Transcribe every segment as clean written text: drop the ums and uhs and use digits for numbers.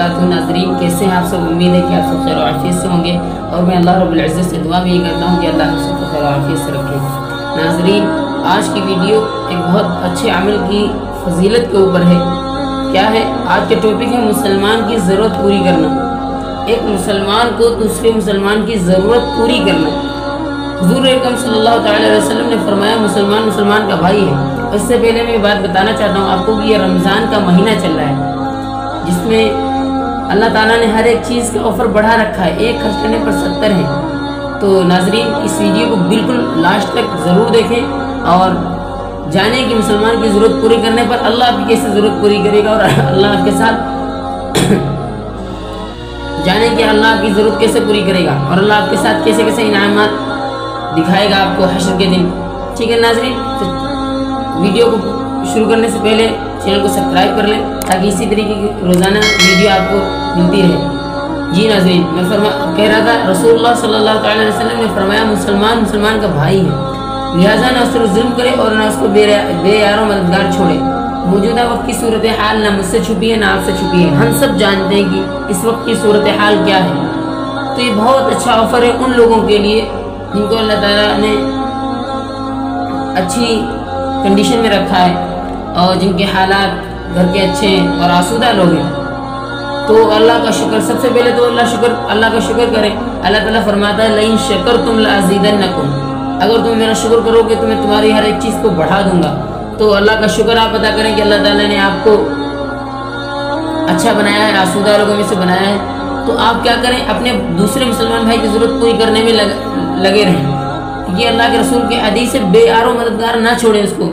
वबरकातुहू। नाज़रीन, कैसे हैं आप सब? उम्मीद है कि आप सब खैर और आफियत से होंगे, और मैं अल्लाह रब्बुल इज़्ज़त से दुआ भी करता हूँ कि अल्लाह हम सबको खैर और आफियत से रखे। नाज़रीन, आज की वीडियो एक बहुत अच्छे अमल की फजीलत के ऊपर है। क्या है आज के टॉपिक है मुसलमान की ज़रूरत पूरी करना। एक मुसलमान को दूसरे मुसलमान की ज़रूरत पूरी करना। हुज़ूर अकरम सल्लल्लाहु अलैहि वसल्लम ने फरमाया मुसलमान मुसलमान का भाई है। इससे पहले मैं बात बताना चाहता हूँ आपको कि ये रमज़ान का महीना चल रहा है, जिसमें अल्लाह ताला ने हर एक चीज़ का ऑफ़र बढ़ा रखा है। एक खर्च करने पर 70 है। तो नाज़रीन, इस वीडियो को बिल्कुल लास्ट तक ज़रूर देखें और जानें कि मुसलमान की ज़रूरत पूरी करने पर अल्लाह आपकी कैसे ज़रूरत पूरी करेगा, और अल्लाह आपके साथ जानें कि अल्लाह आपकी ज़रूरत कैसे पूरी करेगा और अल्लाह आपके साथ कैसे कैसे इनामात दिखाएगा आपको हश्र के दिन। ठीक है नाज़रीन, तो वीडियो को शुरू करने से पहले चैनल को सब्सक्राइब कर लें ताकि इसी तरीके की रोज़ाना वीडियो आपको मिलती रहे। जी नाज़रीन, मैं कह रहा था रसूलुल्लाह सल्लल्लाहु अलैहि वसल्लम ने फरमाया मुसलमान मुसलमान का भाई है, लिहाजा न उस पर जुल्म करे और न उसको बेयारो मददगार छोड़े। मौजूदा वक्त की सूरत हाल न मुझसे छुपी है न आपसे छुपी है। हम सब जानते हैं कि इस वक्त की सूरत हाल क्या है। तो ये बहुत अच्छा ऑफ़र है उन लोगों के लिए जिनको अल्लाह ताला ने अच्छी कंडीशन में रखा है और जिनके हालात घर के अच्छे हैं और आसूदा लोग हैं। तो अल्लाह का शुक्र, सबसे पहले तो अल्लाह का शुक्र करें। अल्लाह ताला फरमाता है लइन शकरतुम लअज़ीदन्नकुम, अगर तुम मेरा शुक्र करोगे तो मैं तुम्हारी हर एक चीज़ को बढ़ा दूंगा। तो अल्लाह का शुक्र आप अदा करें कि अल्लाह ताला ने आपको अच्छा बनाया है, आसूदा लोगों में से बनाया है। तो आप क्या करें, अपने दूसरे मुसलमान भाई की ज़रूरत पूरी करने में लगे रहें, क्योंकि अल्लाह के रसूल के हदीस से बेयारो मददगार ना छोड़ें उसको।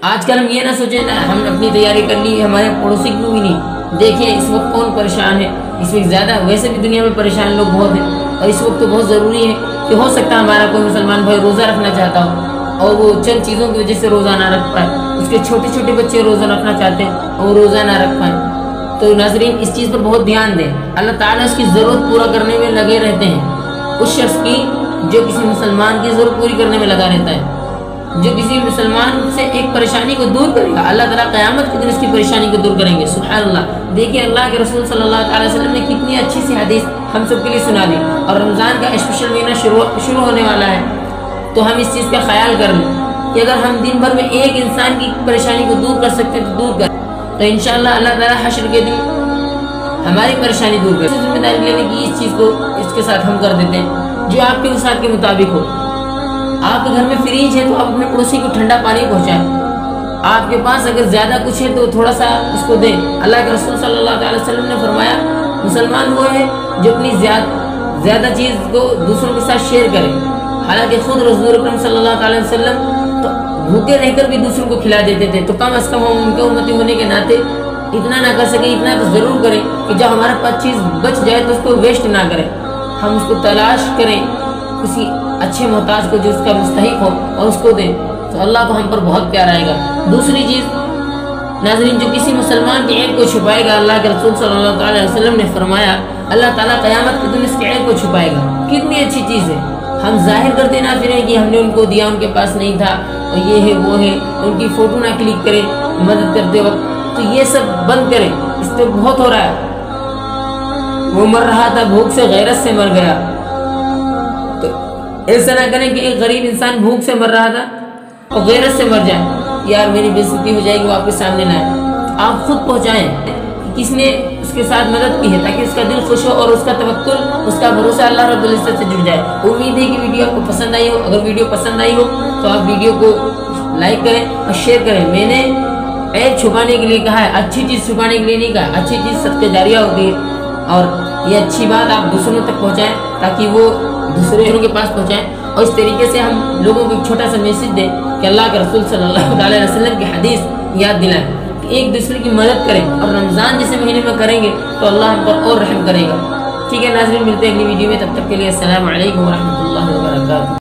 आजकल हम ये ना सोचें ना हम अपनी तैयारी कर ली, हमारे पड़ोसी को भी नहीं देखें इस वक्त कौन परेशान है। इस वक्त ज़्यादा वैसे भी दुनिया में परेशान लोग बहुत हैं, और इस वक्त तो बहुत ज़रूरी है कि हो सकता है हमारा कोई मुसलमान भाई रोज़ा रखना चाहता हो और वो चंद चीज़ों की वजह से रोज़ा ना रख पाए, उसके छोटे छोटे बच्चे रोज़ा रखना चाहते हैं और वो रोज़ा ना रख पाएँ। तो नाज़रीन, इस चीज़ पर बहुत ध्यान दें। अल्लाह ताला उसकी ज़रूरत पूरा करने में लगे रहते हैं, उस शख्स की जो किसी मुसलमान की ज़रूरत पूरी करने में लगा रहता है। जो किसी मुसलमान से एक परेशानी को दूर करेगा, अल्लाह ताला क़यामत के दिन उसकी परेशानी को दूर करेंगे। सुभान अल्लाह। देखिए अल्लाह के रसूल सल्लल्लाहु अलैहि वसल्लम ने कितनी अच्छी सी हदीस हम सब के लिए सुना दी, और रमज़ान का स्पेशल महीना शुरू होने वाला है। तो हम इस चीज़ का ख्याल कर लें कि अगर हम दिन भर में एक इंसान की परेशानी को दूर कर सकते हैं तो दूर कर, तो इंशाअल्लाह अल्लाह ताला हश्र के दिन हमारी परेशानी दूर कर। जिम्मेदारी लेने की इस चीज़ को इसके साथ हम कर देते हैं जो आपके वसात के मुताबिक हो। आपके घर में फ्रिज है तो आप अपने पड़ोसी को ठंडा पानी पहुँचाएं। आपके पास अगर ज़्यादा कुछ है तो थोड़ा सा उसको दें। अल्लाह के रसूल सल्लल्लाहु अलैहि वसल्लम ने फरमाया मुसलमान वो है जो अपनी ज़्यादा चीज़ को दूसरों के साथ शेयर करे। हालांकि खुद रसूल अकरम सल्लल्लाहु अलैहि वसल्लम तो भूखे रहकर भी दूसरों को खिला देते थे। तो कम अज़ कम हम उनके उम्मती होने के नाते इतना ना कर सके, इतना तो ज़रूर करें कि जब हमारे पास चीज़ बच जाए तो उसको वेस्ट ना करें, हम उसको तलाश करें किसी अच्छे मोहताज को जो उसका मुस्तहिक हो और उसको दें, तो अल्लाह को हम पर बहुत प्यार आएगा। दूसरी चीज़ नाज़रीन, जो किसी मुसलमान के ऐब को छुपाएगा, अल्लाह के रसूल सल्लल्लाहु अलैहि वसल्लम ने फरमाया अल्लाह ताला क़यामत के दिन इसके ऐब को छुपाएगा। कितनी अच्छी चीज़ है। हम जाहिर करते ना फिरें कि हमने उनको दिया, उनके पास नहीं था और ये है वो है, उनकी फ़ोटो ना क्लिक करें मदद करते वक्त। तो ये सब बंद करें, इस पर बहुत हो रहा है। वो मर रहा था भूख से, गैरत से मर गया। तो ऐसा ना करें कि एक गरीब इंसान भूख से मर रहा था और गैरत से मर जाए, यार मेरी बेइज्जती हो जाएगी, वो आपके सामने ना आए। तो आप खुद पहुँचाएँ किसने उसके साथ मदद की है, ताकि उसका दिल खुश हो और उसका तवक्कुल, उसका भरोसा अल्लाह रब्बुल इज़्ज़त से जुड़ जाए। उम्मीद है कि वीडियो आपको पसंद आई हो। अगर वीडियो पसंद आई हो तो आप वीडियो को लाइक करें और शेयर करें। मैंने ऐब छुपाने के लिए कहा है, अच्छी चीज़ छुपाने के लिए नहीं कहा। अच्छी चीज़ सदके जारिया होती है, और ये अच्छी बात आप दूसरों तक पहुँचाएँ ताकि वो दूसरों के पास पहुँचाएँ। और इस तरीके से हम लोगों को एक छोटा सा मैसेज दें कि अल्लाह के रसूल सल्लल्लाहु अलैहि वसल्लम की हदीस याद दिलाएं, एक दूसरे की मदद करें, और रमज़ान जैसे महीने में करेंगे तो अल्लाह हम पर और रहम करेगा। ठीक है नाज़रीन, मिलते हैं अगली वीडियो में, तब तक के लिए अस्सलामु अलैकुम व रहमतुल्लाहि व बरकातुहू।